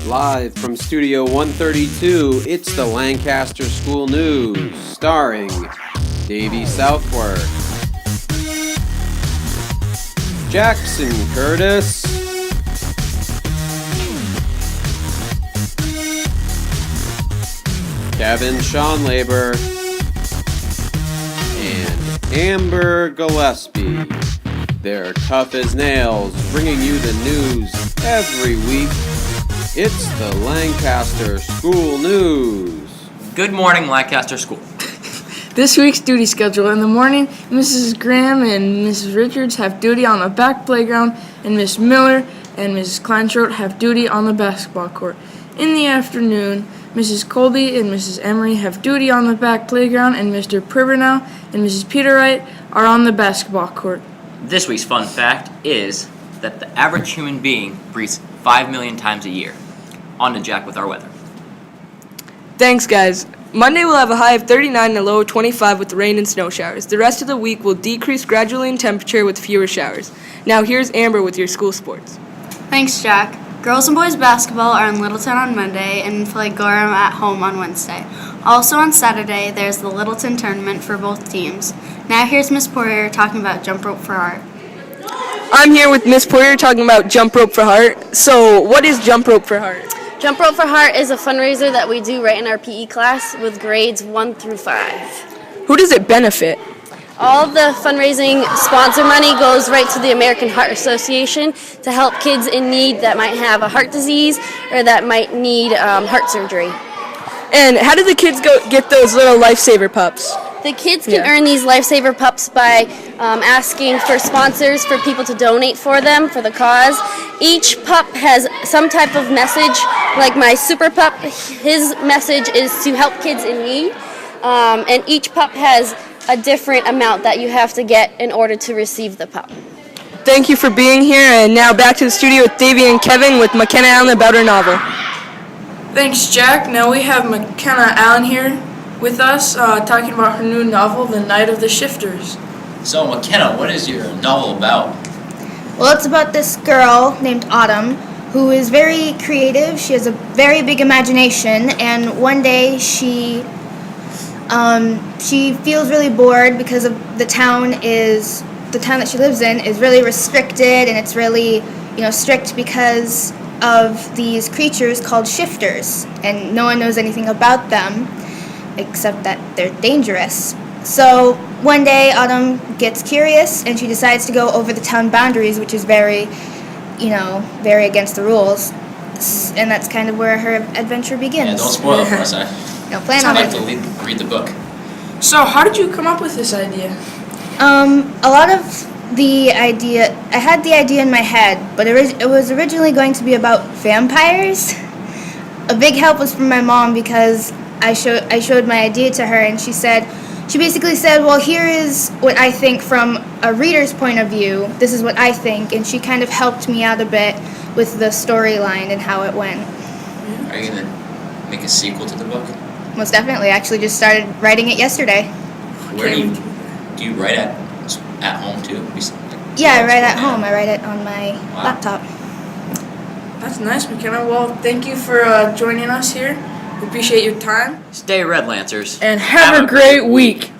Live from Studio 132, it's the Lancaster School News, starring Davey Southworth, Jackson Curtis, Kevin Schonlaber, and Amber Gillespie. They're tough as nails, bringing you the news every week. It's the Lancaster School News. Good morning, Lancaster School. This week's duty schedule. In the morning, Mrs. Graham and Mrs. Richards have duty on the back playground, and Miss Miller and Mrs. Kleinschrodt have duty on the basketball court. In the afternoon, Mrs. Colby and Mrs. Emery have duty on the back playground, and Mr. Pribernow and Mrs. Peterwright are on the basketball court. This week's fun fact is that the average human being breathes 5 million times a year. On to Jack with our weather. Thanks, guys. Monday will have a high of 39 and a low of 25 with rain and snow showers. The rest of the week will decrease gradually in temperature with fewer showers. Now here's Amber with your school sports. Thanks, Jack. Girls and boys basketball are in Littleton on Monday and play Gorham at home on Wednesday. Also on Saturday, there's the Littleton tournament for both teams. Now here's Miss Poirier talking about jump rope for art. I'm here with Miss Poirier talking about Jump Rope for Heart. So, what is Jump Rope for Heart? Jump Rope for Heart is a fundraiser that we do right in our PE class with grades 1 through 5. Who does it benefit? All of the fundraising sponsor money goes right to the American Heart Association to help kids in need that might have a heart disease or that might need heart surgery. And how do the kids get those little lifesaver pups? The kids can earn these lifesaver pups by asking for sponsors for people to donate for them for the cause. Each pup has some type of message, like my super pup, his message is to help kids in need. And each pup has a different amount that you have to get in order to receive the pup. Thank you for being here, and now back to the studio with Davey and Kevin with McKenna Allen about her novel. Thanks, Jack. Now we have McKenna Allen here with us talking about her new novel, The Night of the Shifters. So, McKenna, what is your novel about? Well, it's about this girl named Autumn who is very creative. She has a very big imagination, and one day she feels really bored because of the town that she lives in is really restricted, and it's really, strict because of these creatures called shifters, and no one knows anything about them except that they're dangerous. So one day Autumn gets curious and she decides to go over the town boundaries, which is very against the rules. And that's kind of where her adventure begins. Yeah, don't spoil it for us, No, plan on I'd it. like to read the book. So how did you come up with this idea? A lot of the idea, I had the idea in my head, but it was originally going to be about vampires. A big help was from my mom because I showed my idea to her, and she basically said, well, here is what I think from a reader's point of view. This is what I think, and she kind of helped me out a bit with the storyline and how it went. Are you going to make a sequel to the book? Most definitely. I actually just started writing it yesterday. Where do you write at home too? Yeah, I write at home. I write it on my laptop. That's nice, McKenna. Well, thank you for joining us here. We appreciate your time. Stay red, Lancers. And have a great week.